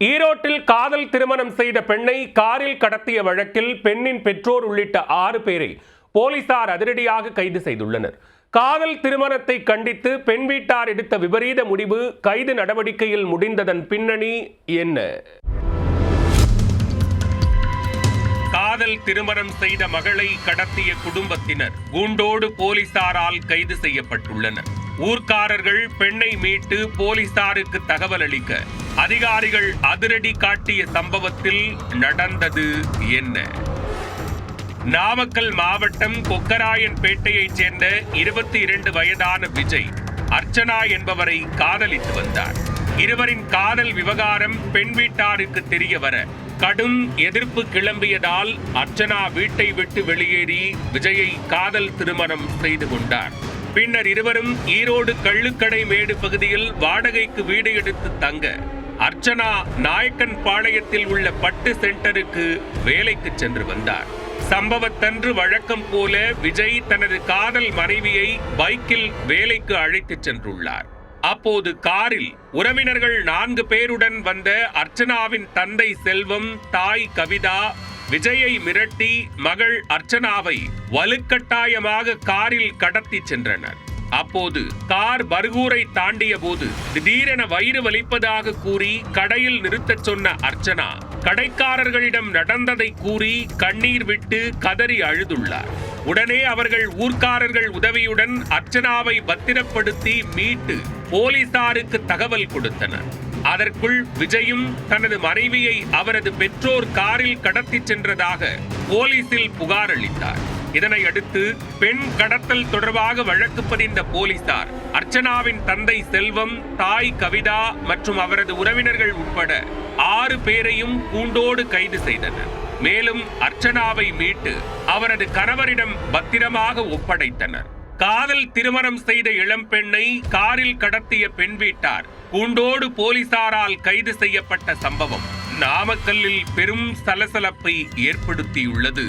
ஈரோட்டில் காதல் திருமணம் செய்த பெண்ணை காரில் கடத்திய வழக்கில் பெண்ணின் பெற்றோர் உள்ளிட்ட 6 பேரை போலீசார் அதிரடியாக கைது செய்துள்ளனர். காதல் திருமணத்தை கண்டித்து பெண் வீட்டார் எடுத்த விபரீத முடிவு கைது நடவடிக்கையில் முடிந்ததன் பின்னணி என்ன? காதல் திருமணம் செய்த மகளை கடத்திய குடும்பத்தினர் கூண்டோடு போலீசாரால் கைது செய்யப்பட்டுள்ளனர். ஊர்க்காரர்கள் பெண்ணை மீட்டு போலீசாருக்கு தகவல் அளிக்க அதிகாரிகள் அதிரடி காட்டிய சம்பவத்தில் நடந்தது என்ன? நாமக்கல் மாவட்டம் கொக்கராயன்பேட்டையைச் சேர்ந்த 22 வயதான விஜய் அர்ச்சனா என்பவரை காதலித்து வந்தார். இருவரின் காதல் விவகாரம் பெண் வீட்டாருக்கு தெரிய வர கடும் எதிர்ப்பு கிளம்பியதால் அர்ச்சனா வீட்டை விட்டு வெளியேறி விஜயை காதல் திருமணம் செய்து கொண்டார். பின்னர் இருவரும் ஈரோடு கள்ளுக்கடை மேடு பகுதியில் வாடகைக்கு வீடு எடுத்து தங்க அர்ச்சனா நாயக்கன் பாளையத்தில் உள்ள பட்டு சென்டருக்கு வேலைக்கு சென்று வந்தார். சம்பவத்தன்று வழக்கம் போல விஜய் தனது காதல் மனைவியை பைக்கில் வேலைக்கு அழைத்துச் சென்றுள்ளார். அப்போது காரில் உறவினர்கள் 4 பேருடன் வந்த அர்ச்சனாவின் தந்தை செல்வம், தாய் கவிதா விஜயை மிரட்டி மகள் அர்ச்சனாவை வலுக்கட்டாயமாக காரில் கடத்தி சென்றனர். அப்போது கார் பர்கூரை தாண்டிய போது திடீரென வயிறு வலிப்பதாக கூறி கடையில் நிறுத்தச் சொன்ன அர்ச்சனா கடைக்காரர்களிடம் நடந்ததை கூறி கண்ணீர் விட்டு கதறி அழுதுள்ளார். உடனே அவர்கள் ஊர்க்காரர்கள் உதவியுடன் அர்ச்சனாவை பத்திரப்படுத்தி மீட்டு போலீசாருக்கு தகவல் கொடுத்தனர். அதற்குள் விஜயும் தனது மனைவியை அவரது பெற்றோர் காரில் கடத்தி சென்றதாக போலீசில் புகார் அளித்தார். இதனை அடுத்து பெண் கடத்தல் தொடர்பாக வழக்கு பதிந்த போலீசார் அர்ச்சனாவின் தந்தை செல்வம், தாய் கவிதா மற்றும் அவரது உறவினர்கள் உட்பட 6 பேரையும் கூண்டோடு கைது செய்தனர். மேலும் அர்ச்சனாவை மீட்டு அவரது கணவரிடம் பத்திரமாக ஒப்படைத்தனர். காதல் திருமணம் செய்த இளம்பெண்ணை காரில் கடத்திய பெண் வீட்டார் கூண்டோடு போலீசாரால் கைது செய்யப்பட்ட சம்பவம் நாமக்கல்லில் பெரும் சலசலப்பை ஏற்படுத்தியுள்ளது.